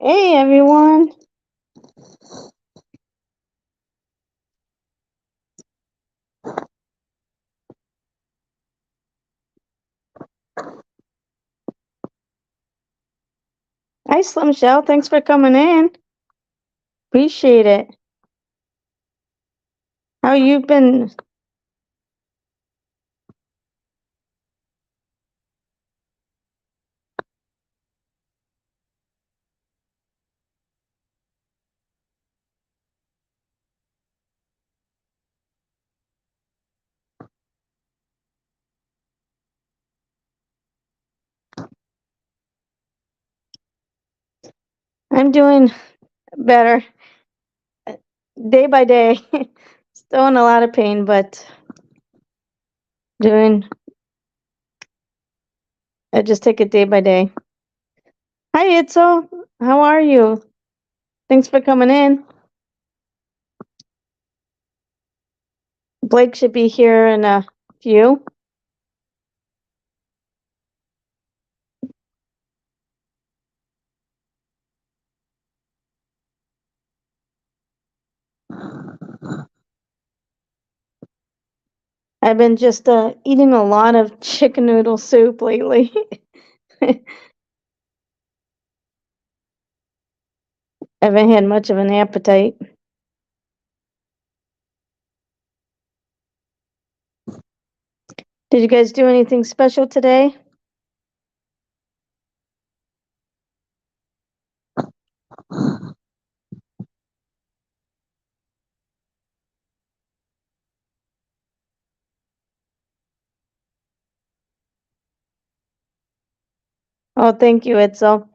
Hey everyone. Hi Slim Shell. Thanks for coming in. Appreciate it. How you been? I'm doing better day by day. Still in a lot of pain, but doing I just take it day by day. Hi Itzel. How are you? Thanks for coming in. Blake should be here in a few. I've been just eating a lot of chicken noodle soup lately. I haven't had much of an appetite. Did you guys do anything special today? Oh, thank you, Itzel.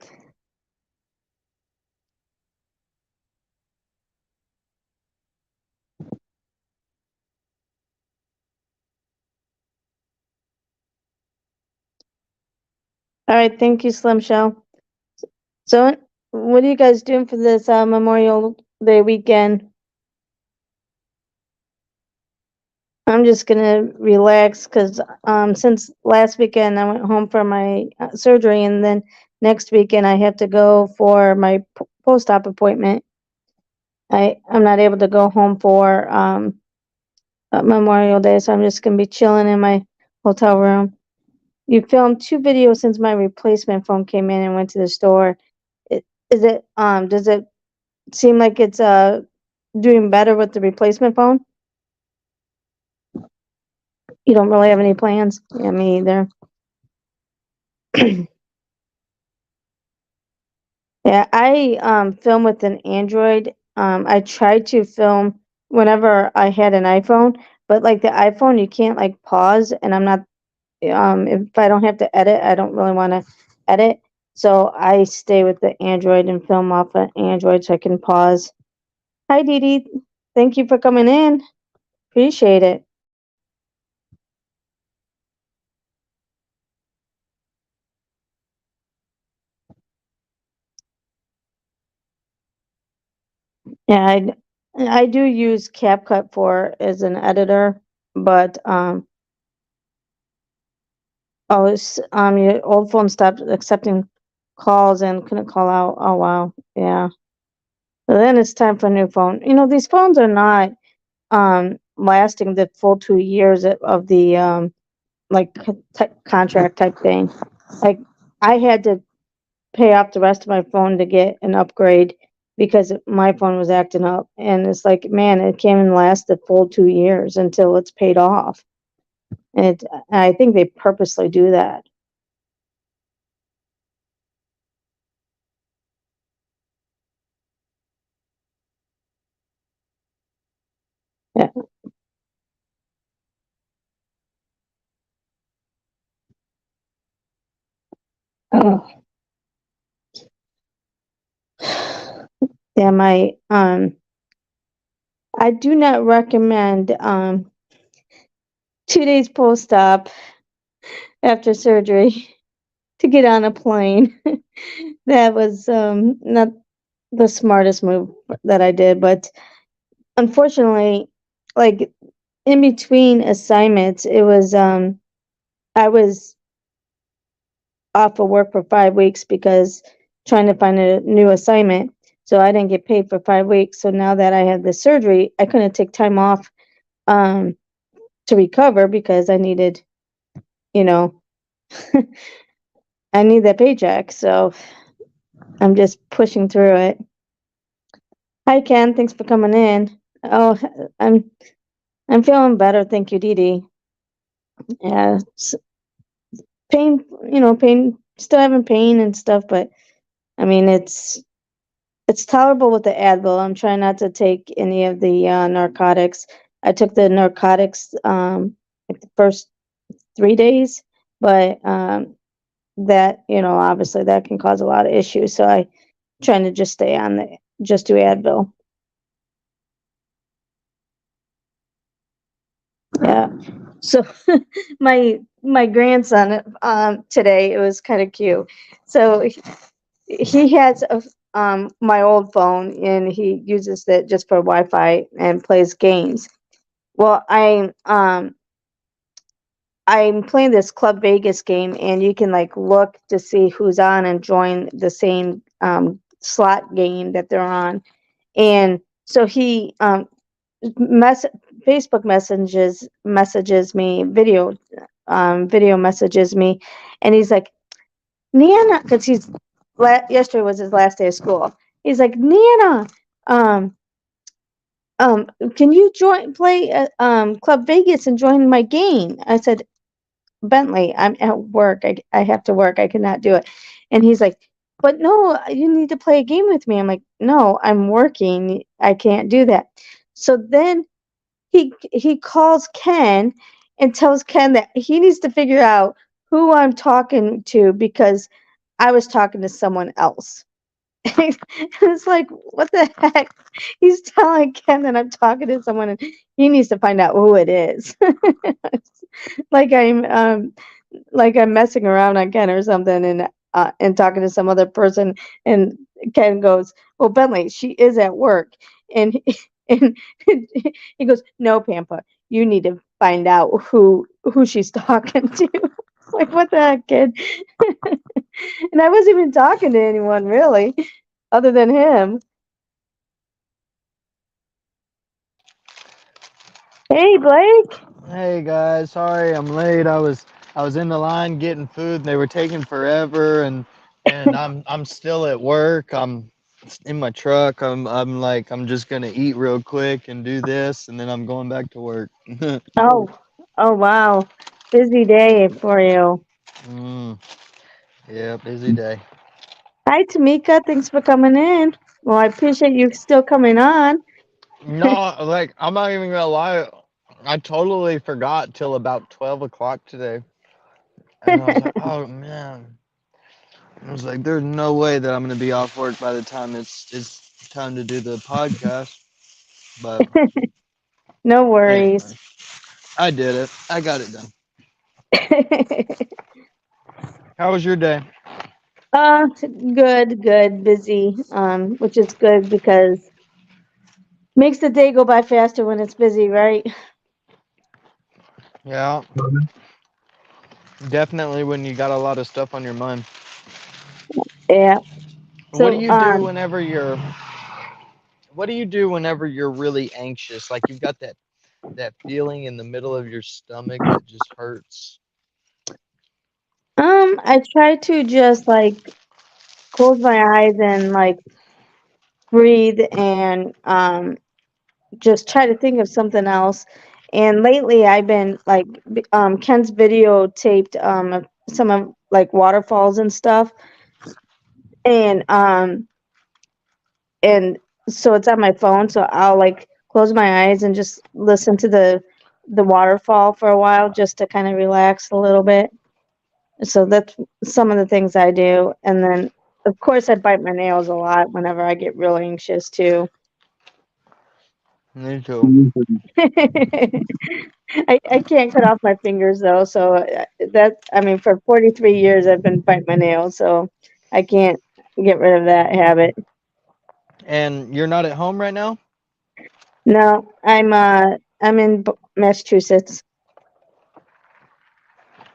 All right, thank you, Slim Shell. So, what are you guys doing for this Memorial Day weekend? I'm just gonna relax because since last weekend I went home for my surgery, and then next weekend I have to go for my post-op appointment. I'm not able to go home for Memorial Day, so I'm just gonna be chilling in my hotel room. You filmed 2 videos since my replacement phone came in and went to the store. Is it does it seem like it's doing better with the replacement phone? You don't really have any plans? Yeah, me either. Yeah, I film with an Android. I tried to film whenever I had an iPhone, but like the iPhone, you can't like pause, and I'm not if I don't have to edit, I don't really want to edit. So I stay with the Android and film off an Android so I can pause. Hi, Dee Dee. Thank you for coming in. Appreciate it. Yeah, I do use CapCut for as an editor, but your old phone stopped accepting calls and couldn't call out. Oh wow, yeah. So then it's time for a new phone. You know, these phones are not lasting the full 2 years of the like contract type thing. Like I had to pay off the rest of my phone to get an upgrade because my phone was acting up, and it's like, man, it can't even last the full 2 years until it's paid off. And I think they purposely do that. Yeah. Oh. Yeah, my I do not recommend 2 days post-op after surgery to get on a plane. That was not the smartest move that I did, but unfortunately, like in between assignments, it was I was off of work for 5 weeks because trying to find a new assignment. So I didn't get paid for 5 weeks. So now that I had the surgery, I couldn't take time off um, to recover because I needed, you know, I need that paycheck. So I'm just pushing through it. Hi Ken, thanks for coming in. Oh, I'm I'm feeling better, thank you, Dee Dee. Yeah, pain, pain. Still having pain and stuff, but I mean it's tolerable with the Advil. I'm trying not to take any of the narcotics. I took the narcotics like the first 3 days, but that obviously that can cause a lot of issues. So I trying to just stay on the just do Advil. Yeah. So my grandson today, it was kind of cute. So he has my old phone and he uses it just for Wi-Fi and plays games. Well, I'm playing this Club Vegas game and you can like look to see who's on and join the same slot game that they're on. And so he mess Facebook messages me video messages me, and he's like, Nana, because yesterday was his last day of school. He's like, Nana, um um can you play Club Vegas and join my game? I said, Bentley, I'm at work. I have to work. I cannot do it. And he's like, but no, you need to play a game with me. I'm like, no, I'm working. I can't do that. So then he calls Ken and tells Ken that he needs to figure out who I'm talking to because I was talking to someone else. It's like, what the heck? He's telling Ken that I'm talking to someone and he needs to find out who it is. like I'm um like I'm messing around on Ken or something and talking to some other person and Ken goes, well, Bentley, she is at work. And and he goes, no, Pampa, you need to find out who she's talking to. Like, what the heck, kid? And I wasn't even talking to anyone really other than him. Hey, Blake. Hey guys, sorry I'm late. I was in the line getting food and they were taking forever and I'm still at work. I'm in my truck. I'm just gonna eat real quick and do this and then I'm going back to work. Oh, oh wow. Busy day for you. mm, yeah, busy day. Hi, Tamika. Thanks for coming in. Well, I appreciate you still coming on. No, like I'm not even gonna lie. I totally forgot till about 12 o'clock today. And I was like, oh man. I was like, there's no way that I'm gonna be off work by the time it's time to do the podcast. But No worries. anyway, I did it. I got it done. How was your day? Good, good, busy. Which is good because makes the day go by faster when it's busy, right? Yeah, definitely when you got a lot of stuff on your mind. Yeah. What do So, you do whenever you're what do you do whenever you're really anxious? Like you've got that feeling in the middle of your stomach that just hurts. I try to just like close my eyes and like breathe and just try to think of something else. And lately, I've been like Ken's videotaped some of like waterfalls and stuff, and and so it's on my phone. So I'll like close my eyes and just listen to the waterfall for a while, just to kind of relax a little bit. So that's some of the things I do, and then of course I bite my nails a lot whenever I get really anxious too. Me too. I can't cut off my fingers though, so I mean, for 43 years I've been biting my nails, so I can't get rid of that habit. And you're not at home right now? No, I'm in Massachusetts.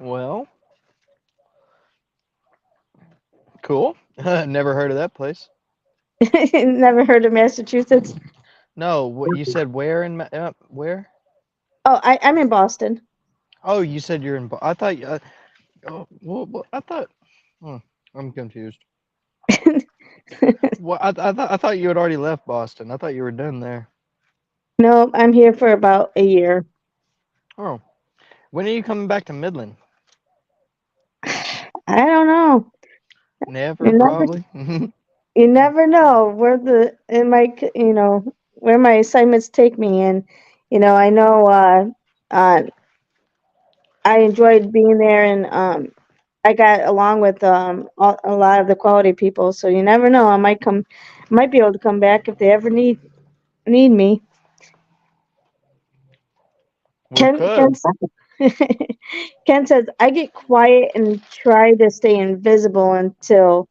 Well, Cool. Never heard of that place. Never heard of Massachusetts? No, what you said? Where in where? Oh, I'm in Boston. Oh, you said you're in. I thought. Oh, well, I thought. Hmm, I'm confused. Well, I thought you had already left Boston. I thought you were done there. No, I'm here for about a year. Oh, when are you coming back to Midland? I don't know. Never, You never, probably. you never know where where my assignments take me. And, I know, uh, I enjoyed being there, and, I got along with, a lot of the quality people. So you never know. Might be able to come back if they ever need me. Well, Ken, Ken, good. Ken says, I get quiet and try to stay invisible until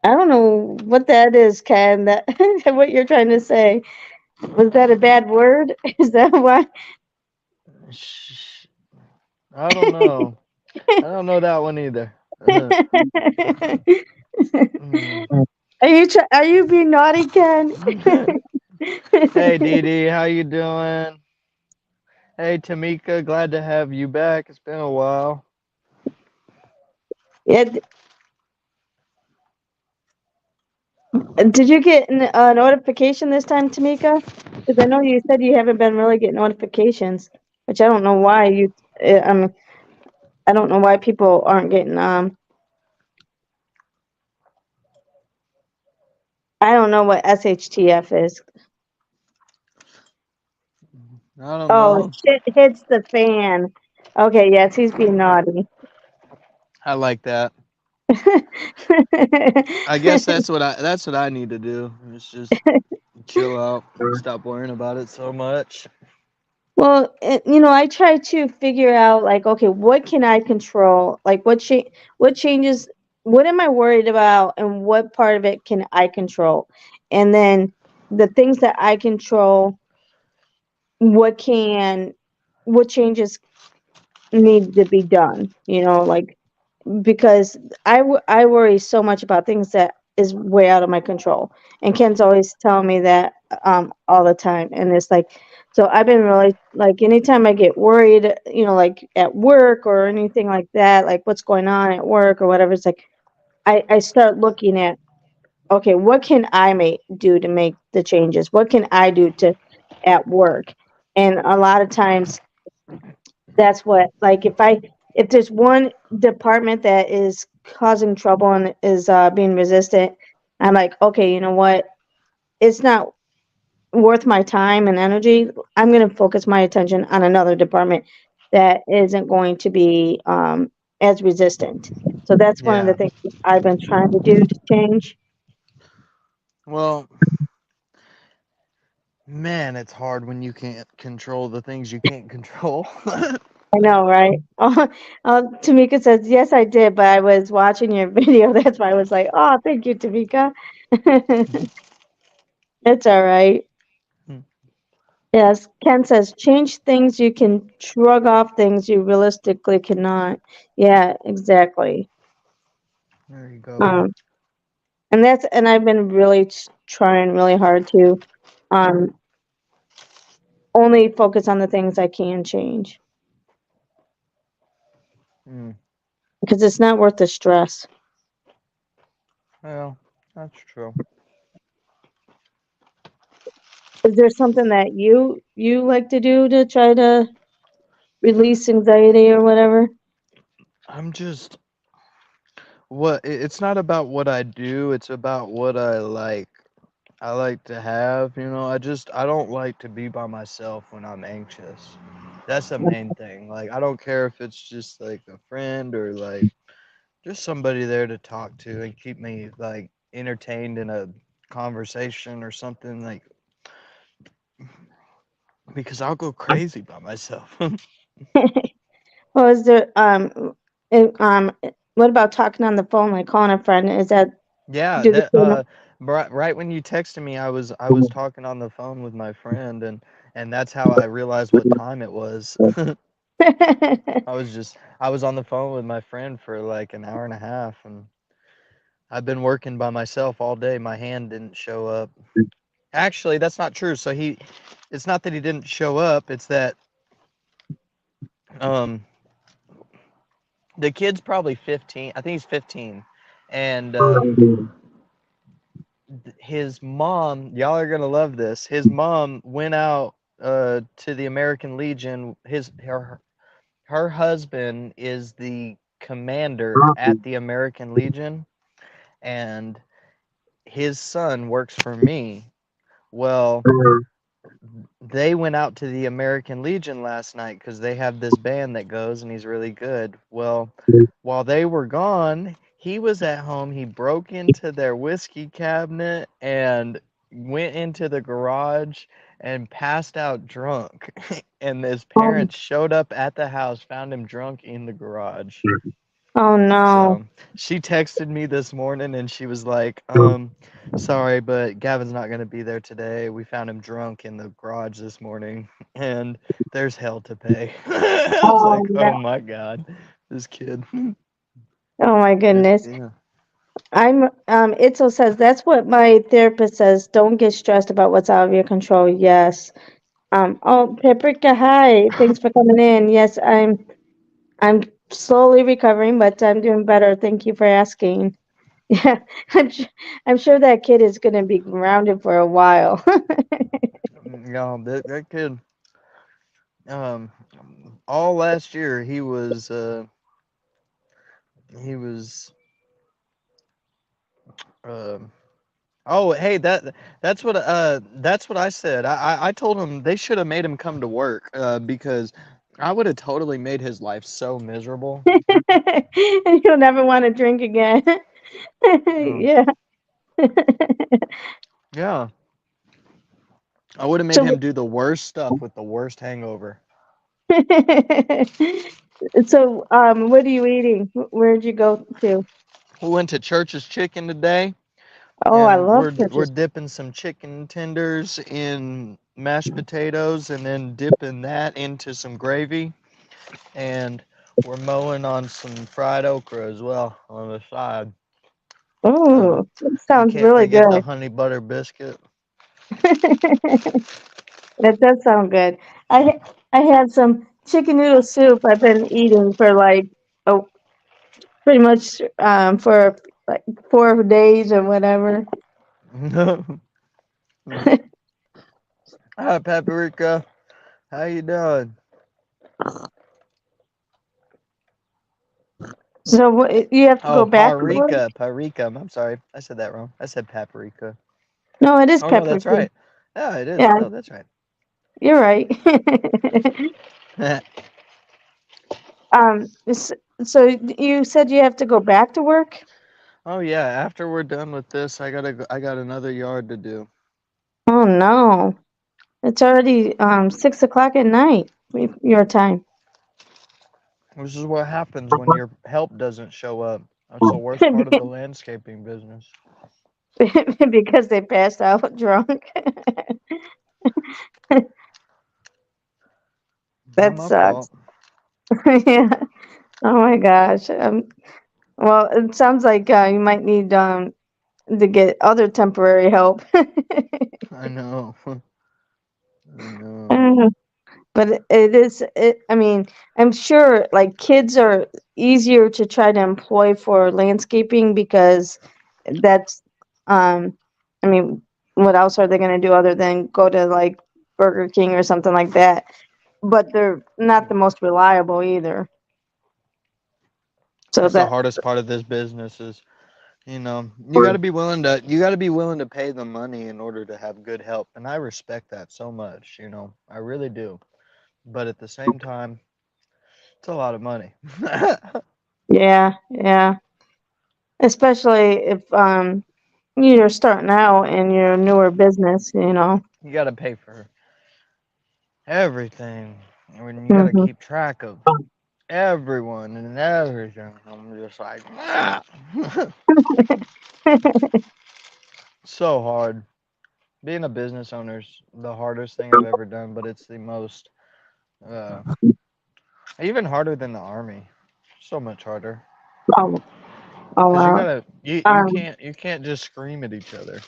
I don't know what that is, Ken. That what you're trying to say. Was that a bad word? Is that why? Sh- I don't know. I don't know that one either. Mm. Are you being naughty, Ken? Hey, Dee Dee, how you doing? Hey, Tamika, glad to have you back. It's been a while. Yeah. Did you get a notification this time, Tamika? Because I know you said you haven't been really getting notifications, which I don't know why I don't know why people aren't getting I don't know what SHTF is. I don't Oh, know. shit hits the fan. Okay, yes, he's being naughty. I like that. I guess that's what I need to do. It's just chill out, stop worrying about it so much. Well, I try to figure out like, okay, what can I control? Like, what changes? What am I worried about, and what part of it can I control? And then the things that I control, what can, what changes need to be done? Like because I worry so much about things that is way out of my control. And Ken's always telling me that all the time. And it's like, so I've been really like, anytime I get worried, like at work or anything like that, like what's going on at work or whatever, it's like I start looking at, okay, what can I do to make the changes? What can I do to at work? And a lot of times that's what, like, if there's one department that is causing trouble and is being resistant, I'm like, okay, you know what, it's not worth my time and energy. I'm going to focus my attention on another department that isn't going to be as resistant. So that's one of the Yeah. things I've been trying to do to change. Well, man, it's hard when you can't control the things you can't control. I know, right? Tamika says, yes, I did, but I was watching your video. That's why I was like, oh, thank you, Tamika. It's all right. Yes, Ken says, change things you can, shrug off things you realistically cannot. Yeah, exactly. There you go. Um, and I've been really trying really hard to um only focus on the things I can change Mm. because it's not worth the stress. Well, that's true. Is there something that you like to do to try to release anxiety or whatever? I'm just it's not about what I do, it's about what I like. I like to have, I don't like to be by myself when I'm anxious. That's the main thing. Like I don't care if it's just like a friend or like just somebody there to talk to and keep me like entertained in a conversation or something like because I'll go crazy by myself. Well, is there what about talking on the phone, like calling a friend? Is that Yeah, do the that same? right when you texted me, I was talking on the phone with my friend and that's how I realized what time it was. I was on the phone with my friend for like an hour and a half, and I've been working by myself all day. My hand didn't show up. Actually, that's not true. It's not that he didn't show up. It's that um, the kid's probably 15. I think he's 15, and his mom. Y'all are gonna love this. His mom went out to the American Legion. Her husband is the commander at the American Legion, and his son works for me. Well, they went out to the American Legion last night because they have this band that goes and he's really good. Well, while they were gone, he was at home. He broke into their whiskey cabinet and went into the garage and passed out drunk. And his Oh, parents showed up at the house, found him drunk in the garage. oh no. So she texted me this morning and she was like, sorry, but Gavin's not going to be there today. We found him drunk in the garage this morning and there's hell to pay. I was Oh like, oh no. my God, this kid. Oh my goodness. Yeah. Itzel says that's what my therapist says. Don't get stressed about what's out of your control. Yes. Oh, Paprika, hi. Thanks for coming in. Yes, I'm slowly recovering, but I'm doing better. Thank you for asking. Yeah, I'm sure that kid is gonna be grounded for a while. Yeah, that kid, um, all last year he was, um, oh, hey, that's what I said. I told him they should have made him come to work because I would have totally made his life so miserable. And you'll never want to drink again. Oh, Yeah. yeah, I would have made So, him do the worst stuff with the worst hangover. what are you eating? Where'd you go to? We went to Church's Chicken today, Oh, I and love we're churches. dipping some chicken tenders in mashed potatoes, and then dipping that into some gravy, and we're mowing on some fried okra as well on the side. So Oh, that you sounds can't really forget the good. honey butter biscuit. That does sound good. I had some chicken noodle soup I've been eating for like oh pretty much for like 4 days or whatever. Hi, Paprika. How you doing? So what you have to go Oh, back to work? Paprika. I'm sorry. I said that wrong. I said paprika. No, it is Oh, no, that's paprika. right. Yeah, it is. Yeah, No, that's right. you're right. S- so you said you have to go back to work? Oh, yeah. After we're done with this, I got another yard to do. Oh no. It's already 6 o'clock at night, your time. This is what happens when your help doesn't show up. That's the worst part of the landscaping business. Because they passed out drunk. Not That my fault. sucks. Yeah. Oh my gosh. Well, it sounds like you might need to get other temporary help. I know. I know. Uh, But I mean, I'm sure like kids are easier to try to employ for landscaping because that's, um, I mean, what else are they going to do other than go to like Burger King or something like that? But they're not the most reliable either. So That's the that, hardest part of this business is, you got to be willing to pay the money in order to have good help. And I respect that so much, I really do. But at the same time, it's a lot of money. yeah, yeah. Especially if you're starting out in your newer business. You got to pay for everything. And you got to Hmm. keep track of everyone and everything. I'm just like, so hard. Being a business owner's the hardest thing I've ever done, but it's the most uh, Even harder than the army. So much harder. Oh, oh Cause you wow. gotta Um, you can't just scream at each other.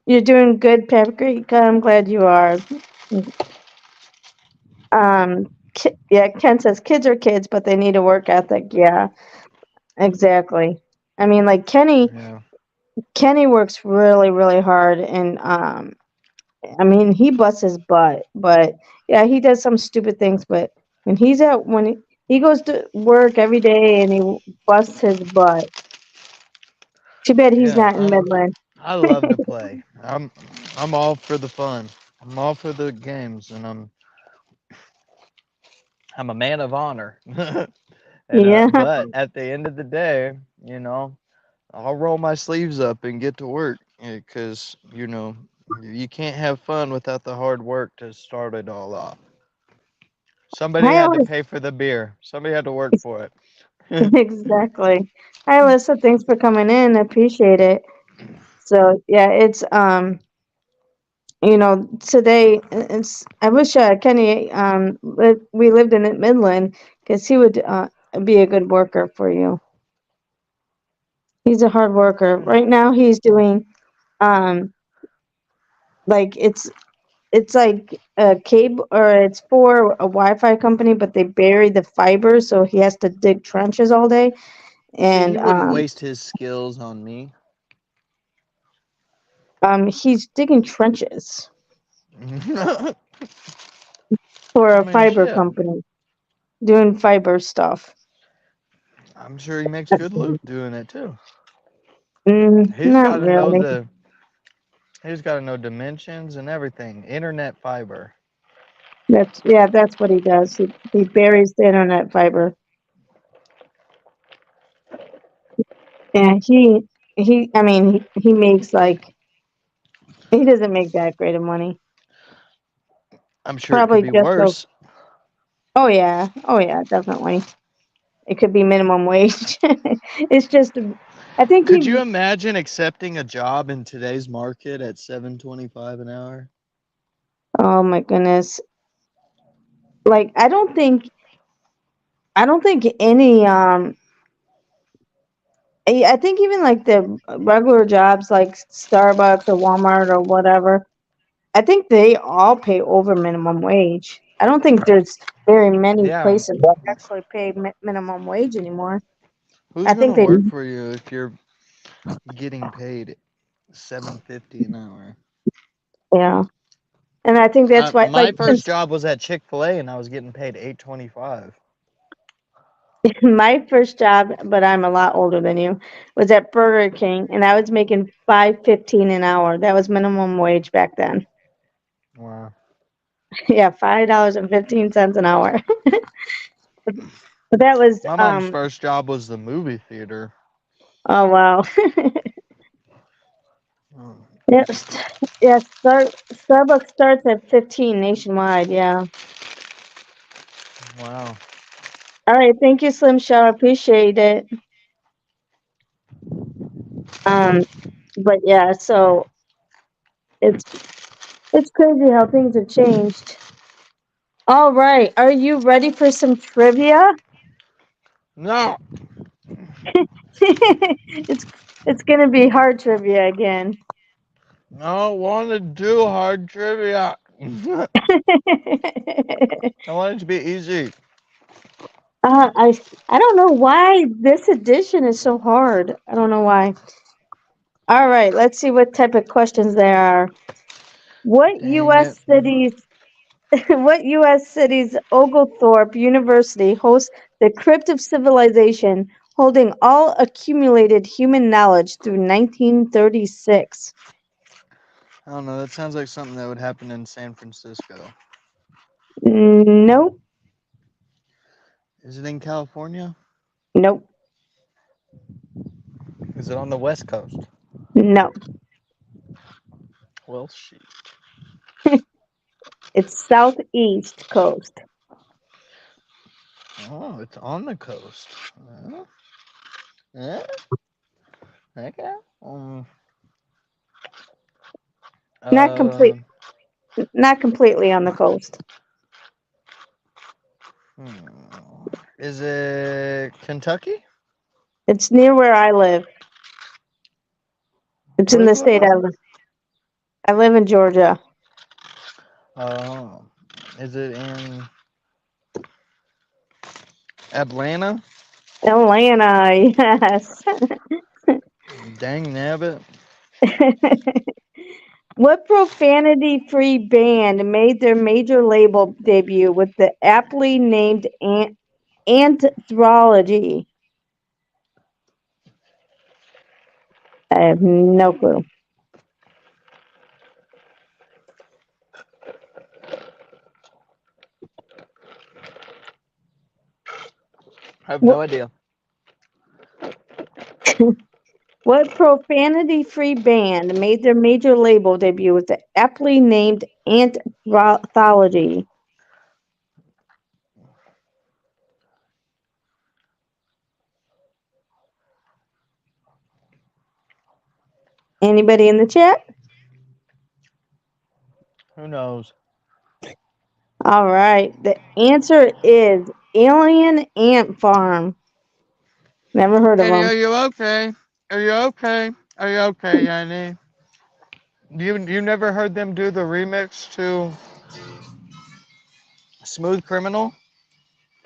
you're doing good, Paprika. I'm glad you are. Yeah, Ken says kids are kids, but they need a work ethic. Yeah, exactly. I mean, like Yeah. Kenny works really, really hard, and I mean, he busts his butt, but yeah, he does some stupid things. But when he goes to work every day and he busts his butt. Too bad he's Yeah. not in Midland. I love to play. I'm all for the fun. I'm all for the games, and I'm a man of honor. And Yeah, but at the end of the day, you know, I'll roll my sleeves up and get to work because you can't have fun without the hard work to start it all off. Somebody I had to always pay for the beer. Somebody had to work for it. exactly. Hi, Alyssa. Thanks for coming in. I appreciate it. So yeah, it's today it's. I wish Kenny we lived in Midland because he would be a good worker for you. He's a hard worker. Right now, he's doing um like it's like a cable or it's for a Wi-Fi company, but they bury the fiber, so he has to dig trenches all day. See, And he wouldn't waste his skills on me. he's digging trenches I for a mean, fiber shit. company, doing fiber stuff. I'm sure he makes good loot doing it too. He's Not got to know really. the. He's got to know dimensions and everything. Internet fiber. That's what he does. He buries the internet fiber. And I mean, he makes like he doesn't make that great of money. I'm sure it could Probably be just so. worse. Oh yeah, definitely. It could be minimum wage. It's just, I think Could he. you imagine accepting a job in today's market at 7.25 an hour? Oh my goodness. Like I don't think any I think even like the regular jobs like Starbucks or Walmart or whatever, I think they all pay over minimum wage. I don't think there's very many Yeah. places that actually pay minimum wage anymore. Who's I gonna think they, work for you if you're getting paid 7.50 an hour? yeah. And I think that's why, like, My first job was at Chick-fil-A and I was getting paid 8.25. my first job, but I'm a lot older than you, was at Burger King, and I was making 5.15 an hour. That was minimum wage back then. Wow. Yeah, $5.15 an hour. But that was My mom's first job was the movie theater. oh wow. Oh, Yeah, yeah. Starbucks starts at 15 nationwide. Yeah. wow. All right. Thank you, Slim Show. I appreciate it. Um, but yeah, so it's it's crazy how things have changed. All right. Are you ready for some trivia? No, it's it's gonna be hard trivia again. I don't want to do hard trivia. I want it to be easy. I I don't know why this edition is so hard. I don't know why. All right, let's see what type of questions there are. What Dang it. U.S. cities? What U.S. cities Oglethorpe University hosts the Crypt of Civilization, holding all accumulated human knowledge through 1936? I don't know. That sounds like something that would happen in San Francisco. Nope, Is it in California? nope, Is it on the West Coast? no. Well, shit. It's southeast coast. Oh, it's on the coast. Uh, yeah. Okay. Not Uh, complete, not completely on the coast. Is it Kentucky? It's near where I live. It's Where in do the you live state I again? live. I live in Georgia. Oh, is it in Atlanta? Atlanta, yes. Dang nabbit. What profanity-free band made their major label debut with the aptly named Anthology? I have no clue. I have What, no idea. what profanity-free band made their major label debut with the aptly named Anthology? Anybody in the chat? Who knows? All right. The answer is Alien Ant Farm. Never heard of Eddie, them. are you okay? Are you okay? Are you okay, Eddie? You never heard them do the remix to Smooth Criminal?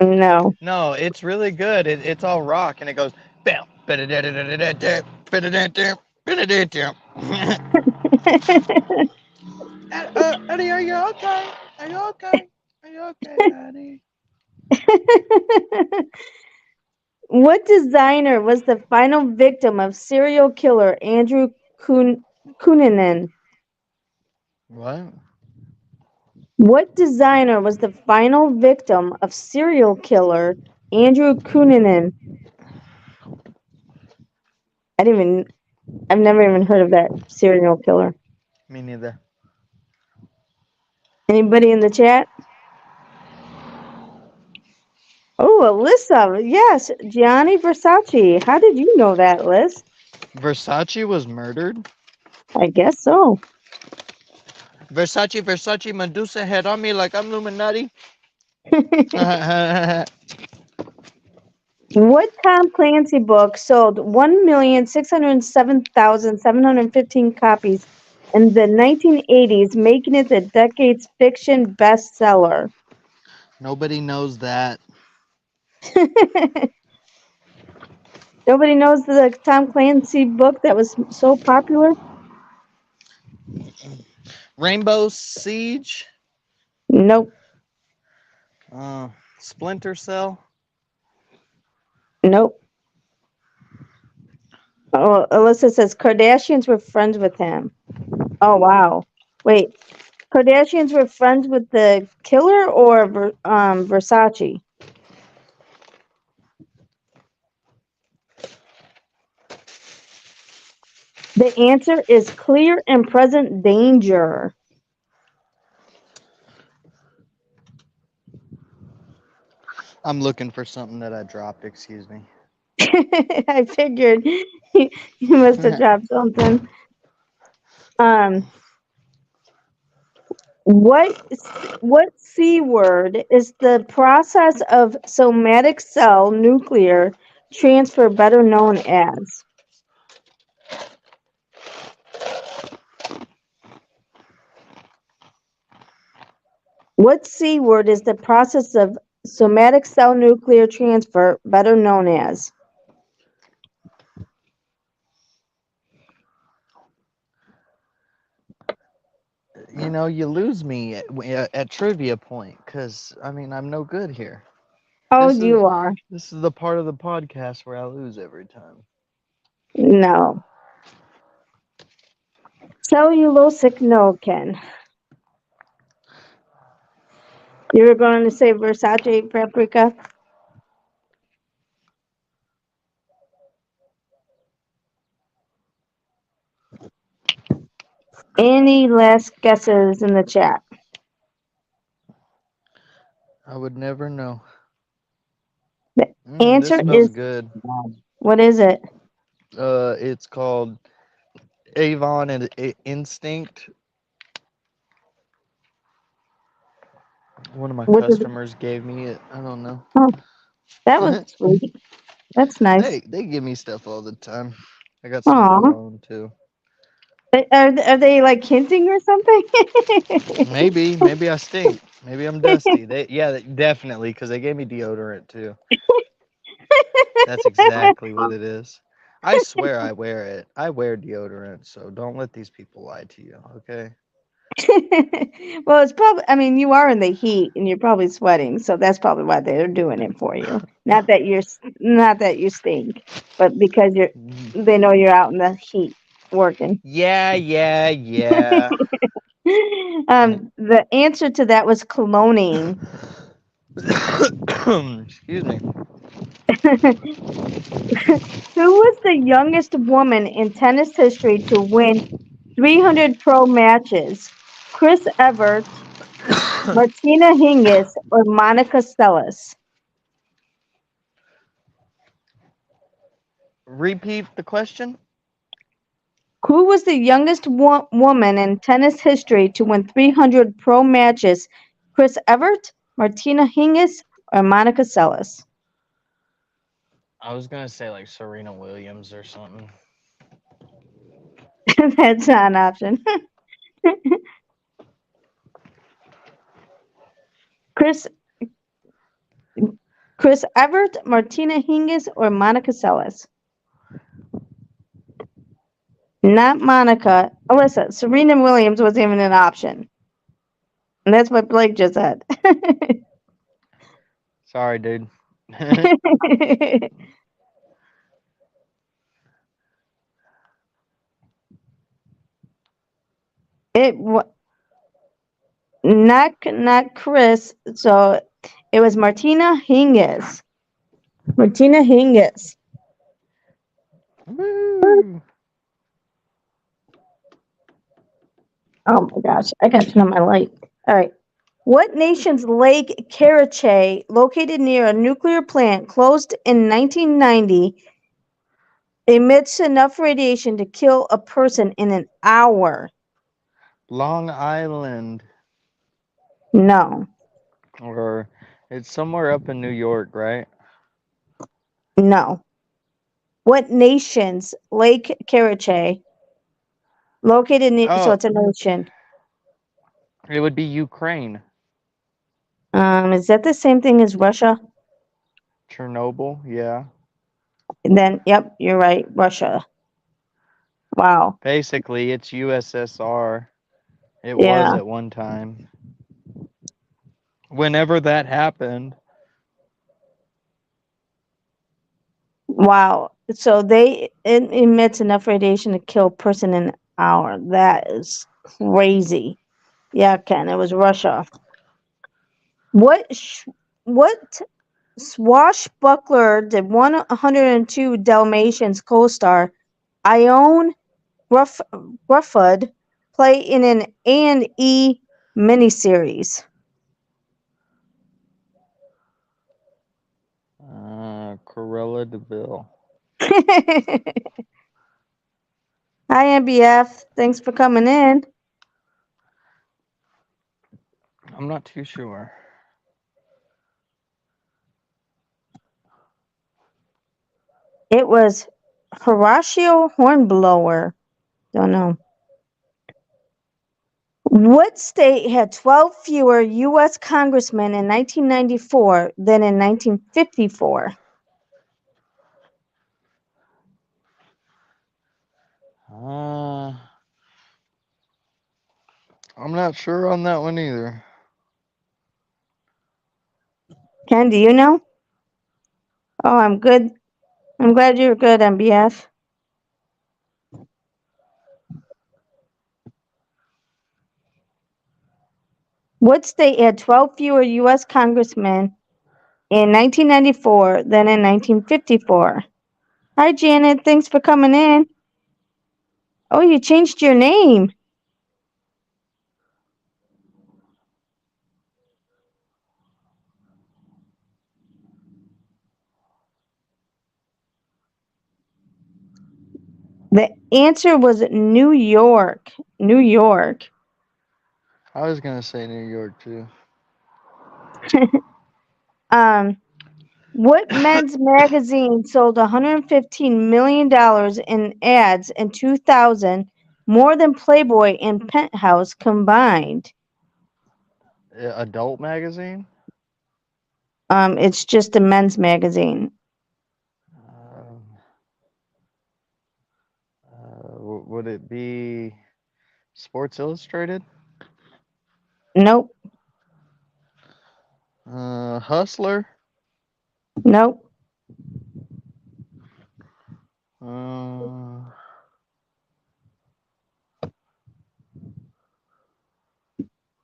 No. No, it's really good. It's all rock and it goes bam, ba-da-da-da-da-da-da, ba-da-da-da, ba-da-da-da. Eddie, are you okay? Are you okay? Are you okay, Eddie? What designer was the final victim of serial killer Andrew Cunanan? What? What designer was the final victim of serial killer Andrew Cunanan? I've never even heard of that serial killer. Me neither. Anybody in the chat? Oh, Alyssa, yes, Gianni Versace. How did you know that, Liz? Versace was murdered? I guess so. Versace, Medusa head on me like I'm Illuminati. What Tom Clancy book sold 1,607,715 copies in the 1980s, making it the decade's fiction bestseller? Nobody knows that. Nobody knows the Tom Clancy book that was so popular? Rainbow Siege? Nope. Splinter Cell? Nope. Oh, Alyssa says Kardashians were friends with him. Oh, wow. Wait, Kardashians were friends with the killer or Versace? The answer is clear and present danger. I'm looking for something that I dropped, excuse me. I figured you must have dropped something. What C word is the process of somatic cell nuclear transfer better known as? What C word is the process of somatic cell nuclear transfer better known as? You know, you lose me at trivia point because I mean I'm no good here. Oh, This is you are. this is the part of the podcast where I lose every time. No. Cellulosic no, Ken. You were going to say Versace paprika? Any last guesses in the chat? I would never know. The This answer smells is, good. what is it? It's called Avon and Instinct. One of my What did, customers gave me it. I don't know. oh, that was sweet. That's nice. They give me stuff all the time. I got some Aw. cologne too. Are they like hinting or something? Maybe I stink. Maybe I'm dusty. Definitely, because they gave me deodorant too. That's exactly what it is. I swear I wear it. I wear deodorant, so don't let these people lie to you, okay? Well, it's probably, I mean, you are in the heat and you're probably sweating, so that's probably why they're doing it for you. Not that you stink, but because they know you're out in the heat working. Yeah. The answer to that was cloning. Excuse me. Who was the youngest woman in tennis history to win 300 pro matches? Chris Evert, Martina Hingis, or Monica Seles? Repeat the question. Who was the youngest woman in tennis history to win 300 pro matches? Chris Evert, Martina Hingis, or Monica Seles? I was gonna say like Serena Williams or something. That's not an option. Chris Chris Evert, Martina Hingis, or Monica Seles? Not Monica. Alyssa, Serena Williams wasn't even an option. And that's what Blake just said. Sorry, dude. It not Chris. So it was Martina Hingis. Martina Hingis. Woo. Oh my gosh, I got to turn on my light. All right. What nation's Lake Karachay, located near a nuclear plant, closed in 1990, emits enough radiation to kill a person in an hour? Long Island, No, or it's somewhere up in New York, right? no. What nation's Lake Karachay, located near, so Oh, it's a nation. it would be Ukraine. Is that the same thing as Russia? Chernobyl, yeah. And then, yep, you're right, Russia. Wow. Basically, it's USSR. It was Yeah. at one time. Whenever that happened, Wow. So it emits enough radiation to kill a person in an hour. That is crazy. Yeah, Ken, it was Russia. What swashbuckler did 102 Dalmatians co-star Ione Gruffud play in an A&E miniseries? Cruella de Vil. Hi, MBF. Thanks for coming in. I'm not too sure. It was Horatio Hornblower. Don't know. What state had 12 fewer U.S. congressmen in 1994 than in 1954? I'm not sure on that one either. Ken, do you know? Oh, I'm good. I'm glad you're good, MBF. What state had 12 fewer U.S. congressmen in 1994 than in 1954? Hi, Janet. Thanks for coming in. Oh, you changed your name. The answer was New York. New York. I was gonna say New York too. Um, what men's magazine sold $115 million in ads in 2000, more than Playboy and Penthouse combined? Adult magazine? It's just a men's magazine. Um, would it be Sports Illustrated? Nope, Hustler? nope. Uh,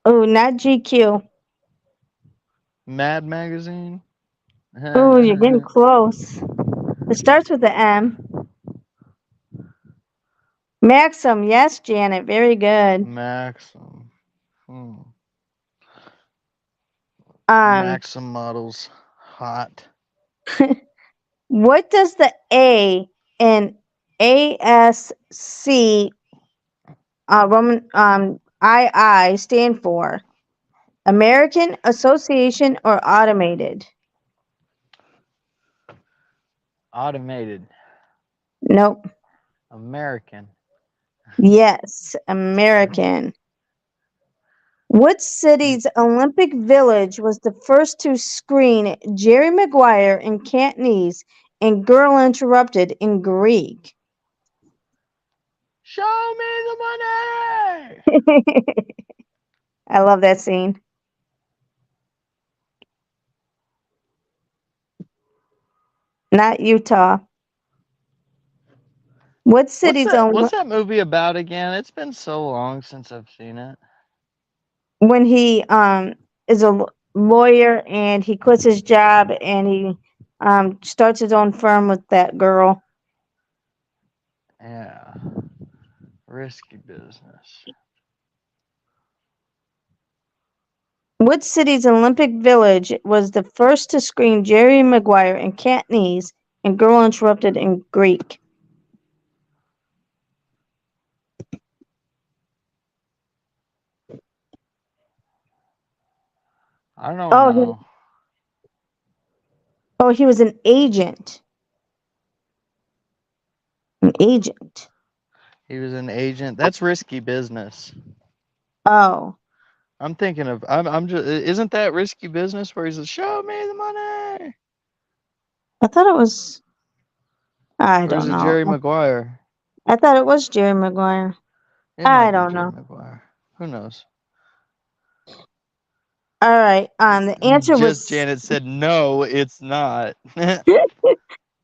Oh, not GQ. Mad Magazine? Oh, you're getting close. It starts with the M. Maxim, yes, Janet, very good. Maxim. Um, Maxim models. Hot. what does the A in ASC Roman II stand for? American, Association, or Automated? Automated. Nope. American. Yes, American. What city's Olympic Village was the first to screen Jerry Maguire in Cantonese and Girl Interrupted in Greek? Show me the money! I love that scene. Not Utah. What city's What's that movie about again? It's been so long since I've seen it. when he is a lawyer and he quits his job and he starts his own firm with that girl? Yeah. Risky business. What city's Olympic Village was the first to screen Jerry Maguire in Cantonese and Girl Interrupted in Greek? I don't Oh, know. he was an agent. An agent. He was an agent. That's risky business. Oh, I'm thinking of. I'm just. Isn't that risky business where he's like, "Show me the money"? I thought it was. I Or is don't it know. Jerry Maguire? I thought it was Jerry Maguire. It I might be don't Jerry know. Maguire. Who knows? All right. The answer Just was Janet said, "No, it's not."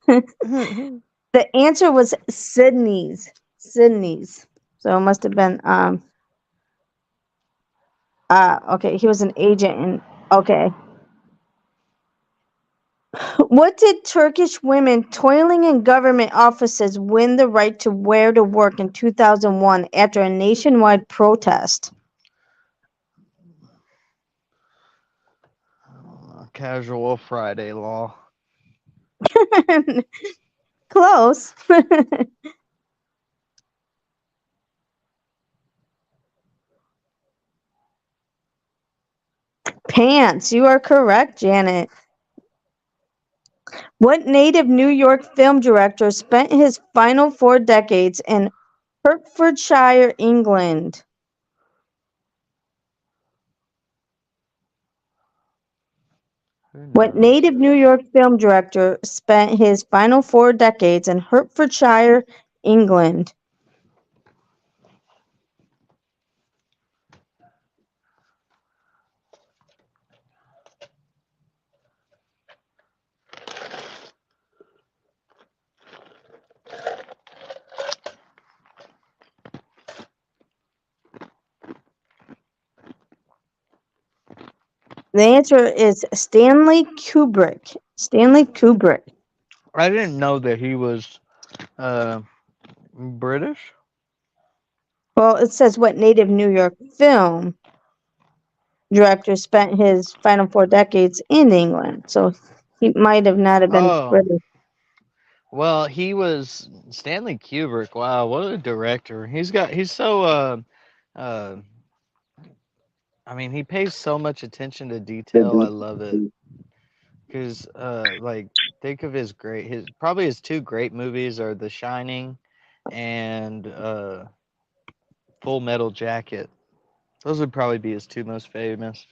the answer was Sydney's. Sydney's. So it must have been okay, he was an agent and okay. What did Turkish women toiling in government offices win the right to wear to work in 2001 after a nationwide protest? Casual Friday law. Close. Pants. You are correct, Janet. What native New York film director spent his final 4 decades in Hertfordshire, England? Who What knows? native New York film director spent his final 4 decades in Hertfordshire, England? The answer is Stanley Kubrick. Stanley Kubrick. I didn't know that he was British. Well, it says what native New York film director spent his final 4 decades in England. So he might have not have been Oh, British. well, he was Stanley Kubrick. Wow, what a director! He's so I mean, he pays so much attention to detail. I love it. Because, like, think of his two great movies are The Shining and Full Metal Jacket. Those would probably be his two most famous.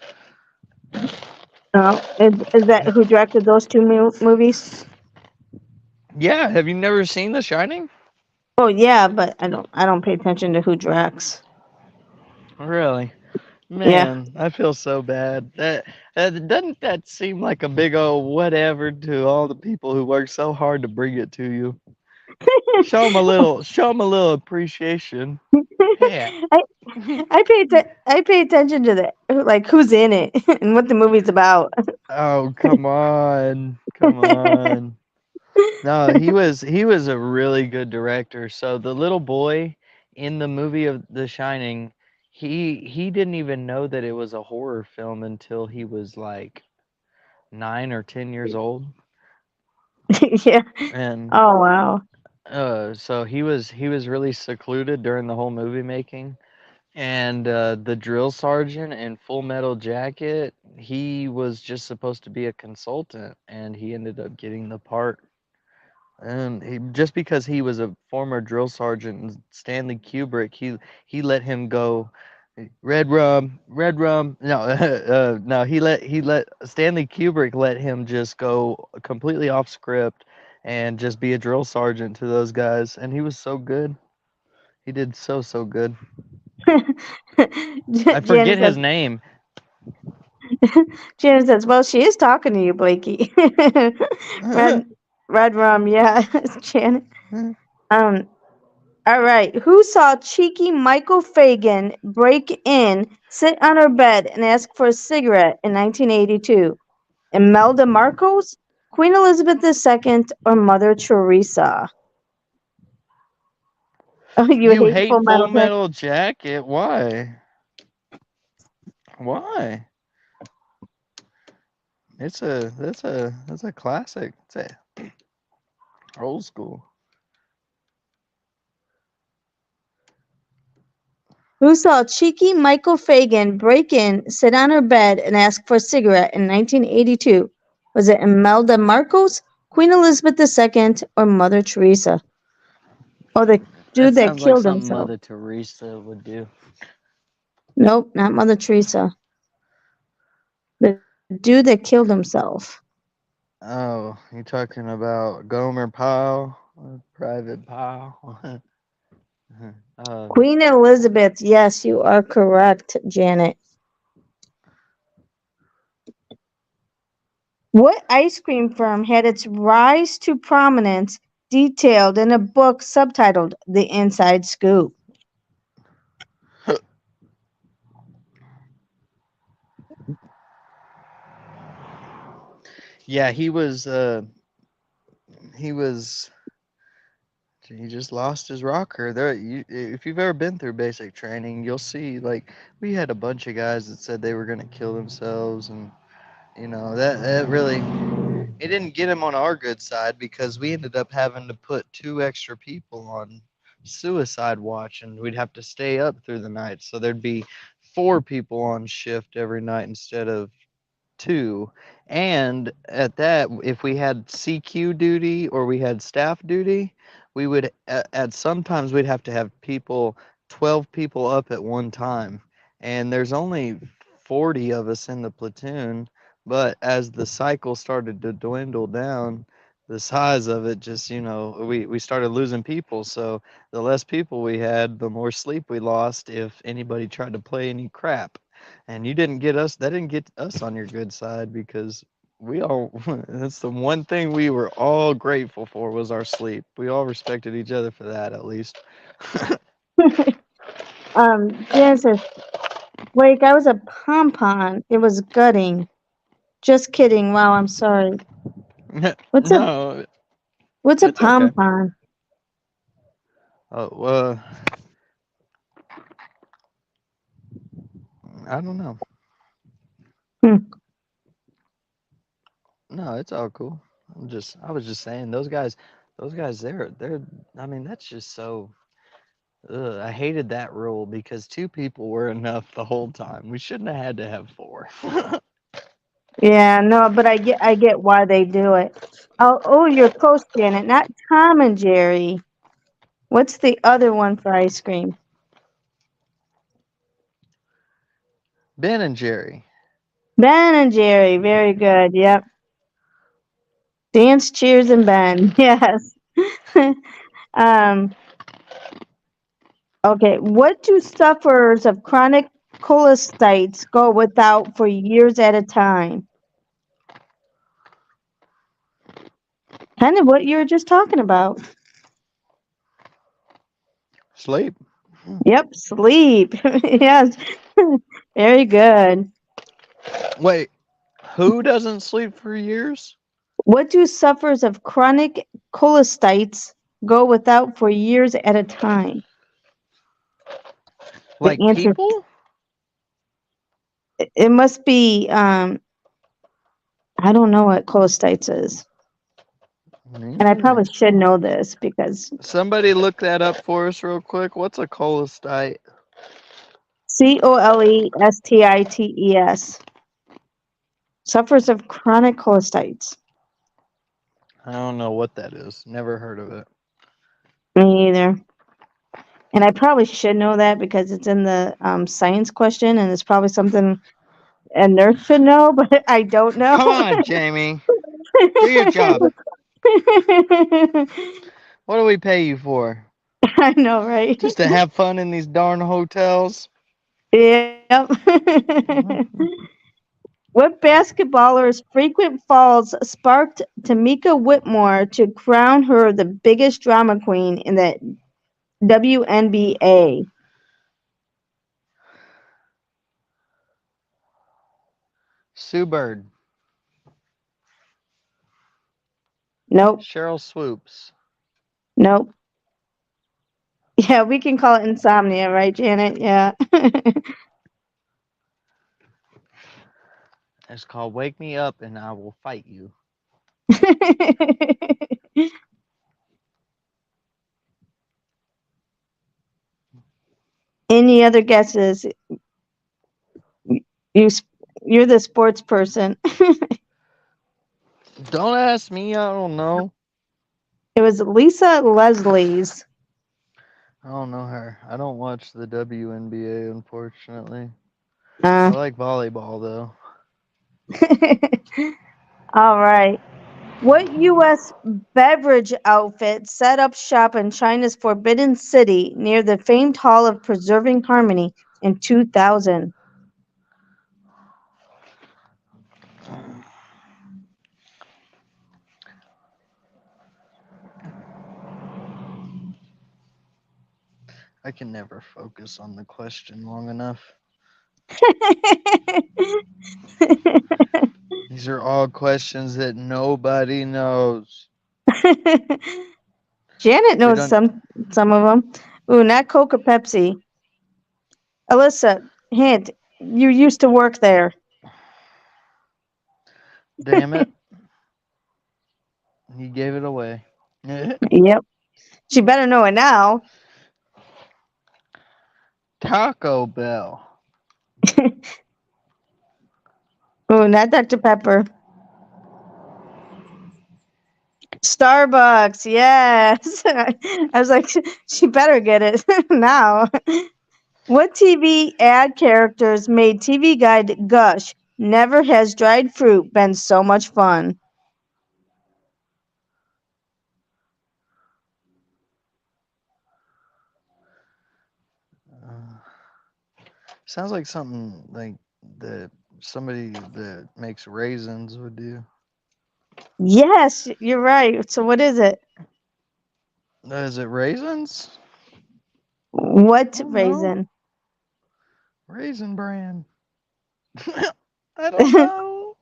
Oh, is that who directed those two movies? Yeah, have you never seen The Shining? Oh yeah, but I don't pay attention to who directs. Really? Yeah. Man, I feel so bad. Doesn't that seem like a big old whatever to all the people who work so hard to bring it to you? Show them a little appreciation. Yeah. I I pay attention to that, like who's in it and what the movie's about. Oh, come on. Come on. No, he was a really good director. So the little boy in the movie of The Shining, he didn't even know that it was a horror film until he was like 9 or 10 years old. Yeah. And Oh wow. so he was really secluded during the whole movie making. And the drill sergeant in Full Metal Jacket, he was just supposed to be a consultant, and he ended up getting the part. And just because he was a former drill sergeant, Stanley Kubrick, he let him go. Red rum, red rum. No, no. He let Stanley Kubrick let him just go completely off script and just be a drill sergeant to those guys, and he was so good. He did so good. I forget Janice says, his name. Janice says, well, she is talking to you, Blakey. Red, red rum, yeah, Janet. Um, all right. Who saw cheeky Michael Fagan break in, sit on her bed, and ask for a cigarette in 1982? Imelda Marcos, Queen Elizabeth II, or Mother Teresa? Oh, you You hate hate Full Full Metal Jacket? Metal Jacket? Why? Why? That's a classic. It's a old school. Who saw cheeky Michael Fagan break in, sit on her bed, and ask for a cigarette in 1982? Was it Imelda Marcos, Queen Elizabeth II, or Mother Teresa? Or the That dude that sounds like killed something himself? Mother Teresa would do. Nope, not Mother Teresa. The dude that killed himself. Oh, you talking about Gomer Pyle, Private Pyle? uh, Queen Elizabeth. Yes, you are correct, Janet. What ice cream firm had its rise to prominence detailed in a book subtitled The Inside Scoop? yeah, he was he just lost his rocker. If you've ever been through basic training, you'll see like we had a bunch of guys that said they were gonna kill themselves, and that really it didn't get him on our good side because we ended up having to put two extra people on suicide watch, and we'd have to stay up through the night. So there'd be four people on shift every night instead of two. And at that, if we had CQ duty or we had staff duty, we would at sometimes we'd have to have 12 people up at one time. And there's only 40 of us in the platoon, but as the cycle started to dwindle down, the size of it just, we started losing people. So the less people we had, the more sleep we lost if anybody tried to play any crap. And that didn't get us on your good side because we all, that's the one thing we were all grateful for was our sleep. We all respected each other for that, at least. Jan says, Blake, I was a pompon. It was gutting. Just kidding. Wow, I'm sorry. What's a No, what's a it's okay. pompon? Oh, I don't know. Hmm. No, it's all cool. I was just saying those guys, I mean, that's just so Ugh, I hated that rule because 2 people were enough the whole time. We shouldn't have had to have 4. Yeah, no, but I get why they do it. Oh, you're close, Janet. Not Tom and Jerry. What's the other one for ice cream? Ben and Jerry. Ben and Jerry. Very good. Yep. Dance, cheers, and Ben. Yes. um. Okay. What do sufferers of chronic cholestasis go without for years at a time? Kind of what you were just talking about. Sleep. Yep. Sleep. Yes. Very good. Wait, who doesn't sleep for years? What do sufferers of chronic cholestasis go without for years at a time? The Like answer, people? it must be, I don't know what cholestasis is. Me And I neither. probably should know this because Somebody look that up for us real quick. What's a cholestite? cholestatis. Suffers of chronic cholestasis. I don't know what that is. Never heard of it. Me either. And I probably should know that because it's in the science question and it's probably something a nurse should know, but I don't know. Come on, Jamie. Do your job. What do we pay you for? I know, right? Just to have fun in these darn hotels? Yep. What basketballer's frequent falls sparked Tamika Whitmore to crown her the biggest drama queen in the WNBA? Sue Bird. Nope. Cheryl Swoops. Nope. Yeah, we can call it insomnia, right, Janet? Yeah. It's called Wake Me Up and I Will Fight You. Any other guesses? You, you're the sports person. Don't ask me, I don't know. It was Lisa Leslie's. I don't know her. I don't watch the WNBA, unfortunately. I like volleyball, though. All right. What U.S. beverage outfit set up shop in China's Forbidden City near the famed Hall of Preserving Harmony in 2000? I can never focus on the question long enough. These are all questions that nobody knows. Janet We knows don't. some of them. Ooh, not Coke or Pepsi. Alyssa, hint. You used to work there. Damn it. You gave it away. Yep. She better know it now. Taco Bell. Ooh, not Dr. Pepper. Starbucks, yes. I was like, she better get it now. What TV ad characters made TV guide gush? Never has dried fruit been so much fun. Uh, sounds like something like that somebody that makes raisins would do. Yes, you're right. So what is it? Is it raisins? What Oh, no. raisin? Raisin bran. I don't know.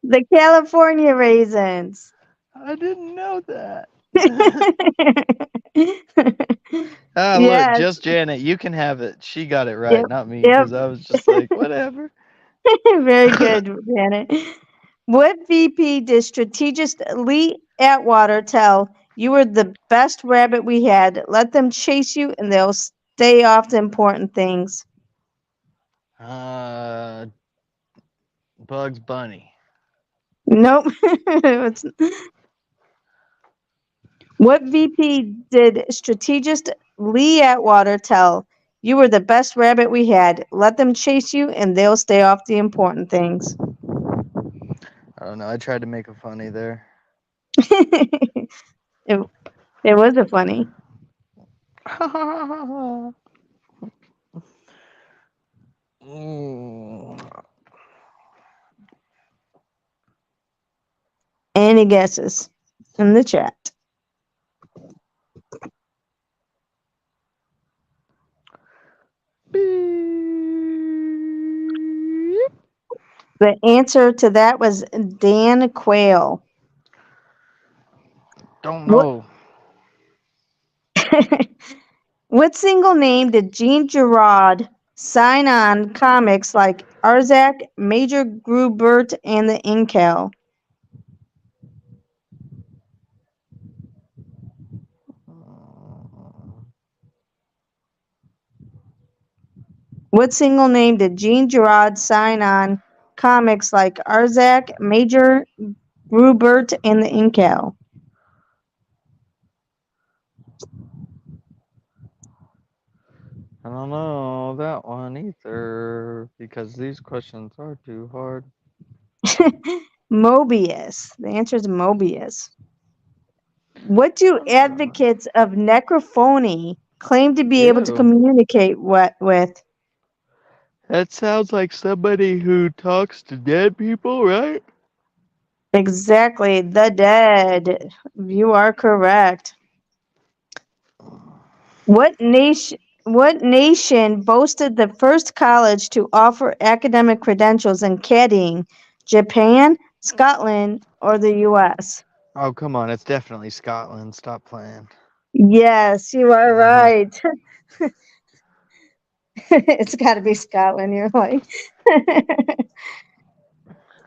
The California raisins. I didn't know that. Look, Yes. just Janet, you can have it. She got it right, Yep. not me, Yep. because I was just like, whatever. Very good, Janet. What VP did strategist Lee Atwater tell? You were the best rabbit we had. Let them chase you and they'll stay off the important things. Bugs Bunny. Nope. It's- what VP did strategist Lee Atwater tell? You were the best rabbit we had. Let them chase you and they'll stay off the important things. I don't know. I tried to make a funny there. it, it was a funny. Mm. Any guesses in the chat? The answer to that was Dan Quayle. Don't What know. what single name did Gene Gerard sign on comics like Arzak, Major Grubert, and the Incal? What single name did Gene Gerard sign on comics like Arzak, Major Grubert, and the Incal? I don't know that one either because these questions are too hard. Mobius. The answer is Mobius. What do advocates of necrophony claim to be able to Ew. communicate with? That sounds like somebody who talks to dead people, right? Exactly, the dead. You are correct. What nation boasted the first college to offer academic credentials in caddying? Japan, Scotland, or the US? Oh, come on. It's definitely Scotland. Stop playing. Yes, you are right. It's got to be Scotland, you're like.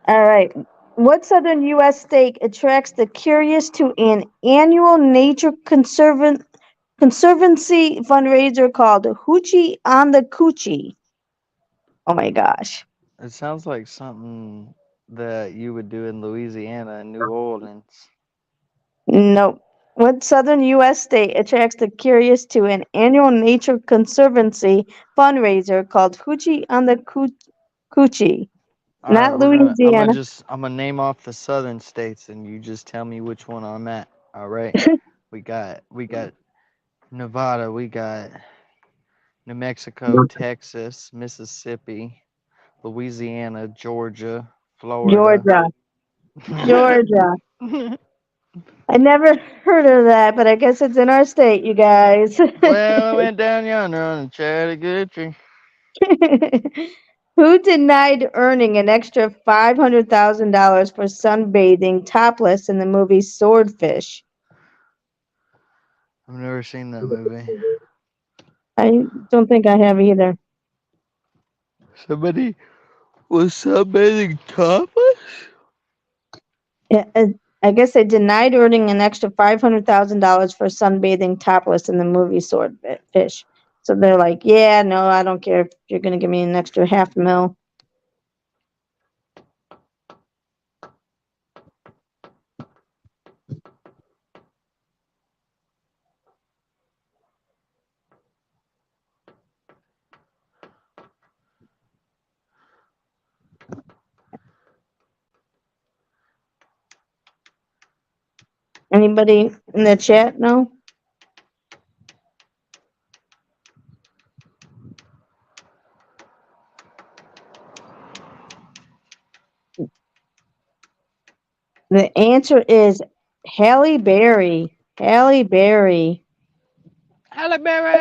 All right. What southern U.S. state attracts the curious to an annual nature conservancy fundraiser called Hoochie on the Coochie? Oh my gosh. It sounds like something that you would do in Louisiana and New Orleans. Nope. What southern U.S. state attracts the curious to an annual nature conservancy fundraiser called Hoochie on the Coochie? All right, Not I'm Louisiana. gonna name off the southern states and you just tell me which one I'm at. All right. We got Nevada, we got New Mexico, Texas, Mississippi, Louisiana, Georgia, Florida. Georgia. Georgia. I never heard of that, but I guess it's in our state, you guys. Well, I went down yonder on the Chattahoochee. Who denied earning an extra $500,000 for sunbathing topless in the movie Swordfish? I've never seen that movie. I don't think I have either. Somebody was sunbathing topless? Yeah, I guess they denied earning an extra $500,000 for sunbathing topless in the movie Swordfish. So they're like, yeah, no, I don't care if you're going to give me an extra $500,000. Anybody in the chat know? The answer is Halle Berry. Halle Berry. Halle Berry!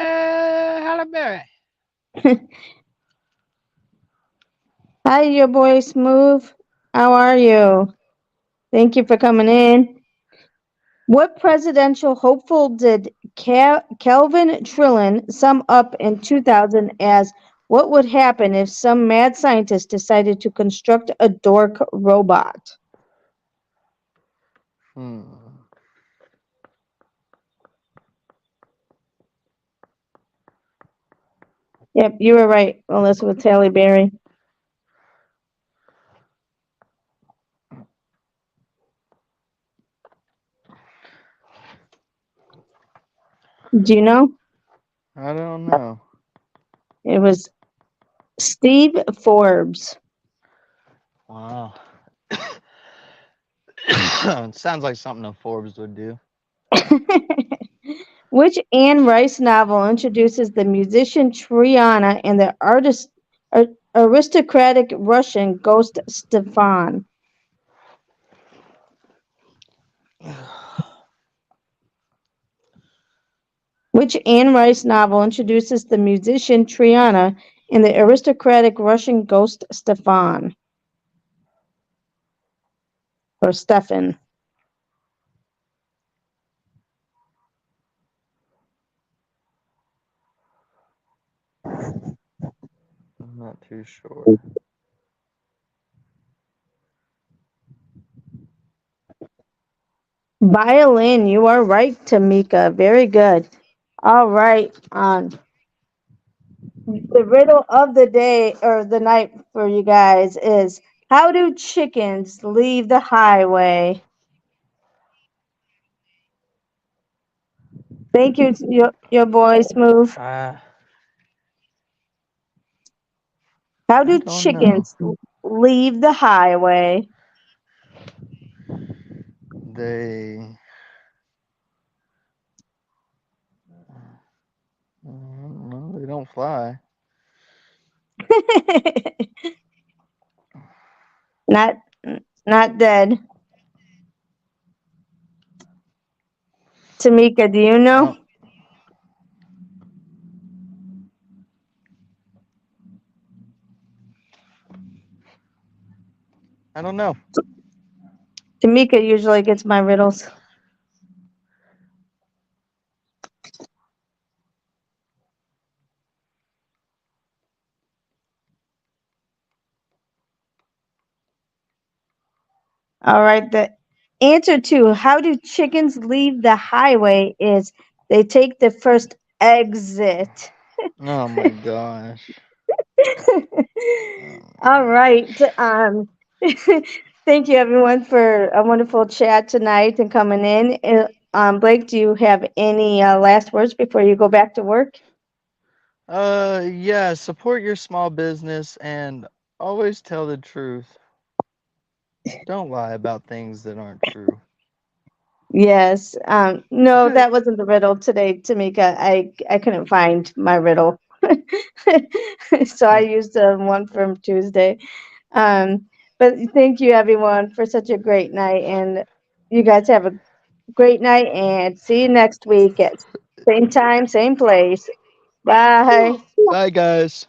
Halle Berry! Hi, your boy Smooth. How are you? Thank you for coming in. What presidential hopeful did Calvin Trillin sum up in 2000 as what would happen if some mad scientist decided to construct a dork robot? Hmm. Yep, you were right, Elizabeth Haley Berry. Do you know? I don't know. It was Steve Forbes. Wow. Sounds like something a Forbes would do. Which Anne Rice novel introduces the musician Triana and the aristocratic Russian ghost Stefan? Which Anne Rice novel introduces the musician Triana and the aristocratic Russian ghost Stefan? Or Stefan? I'm not too sure. Violin, you are right, Tamika. Very good. All right. The riddle of the day or the night for you guys is, how do chickens leave the highway? Thank you, your boy Smooth. I How do don't know. chickens leave the highway? They no, they don't fly. not not dead. Tamika, do you know? Oh, I don't know. Tamika usually gets my riddles. All right. The answer to how do chickens leave the highway is they take the first exit. Oh my gosh. All Um, right. Thank you everyone for a wonderful chat tonight and coming in. Blake, do you have any last words before you go back to work? yeah, support your small business and always tell the truth. Don't lie about things that aren't true. Yes. No, that wasn't the riddle today, Tamika. I couldn't find my riddle. So I used the one from Tuesday. Um, but thank you everyone for such a great night, and you guys have a great night, and see you next week at same time, same place. Bye. Bye, guys.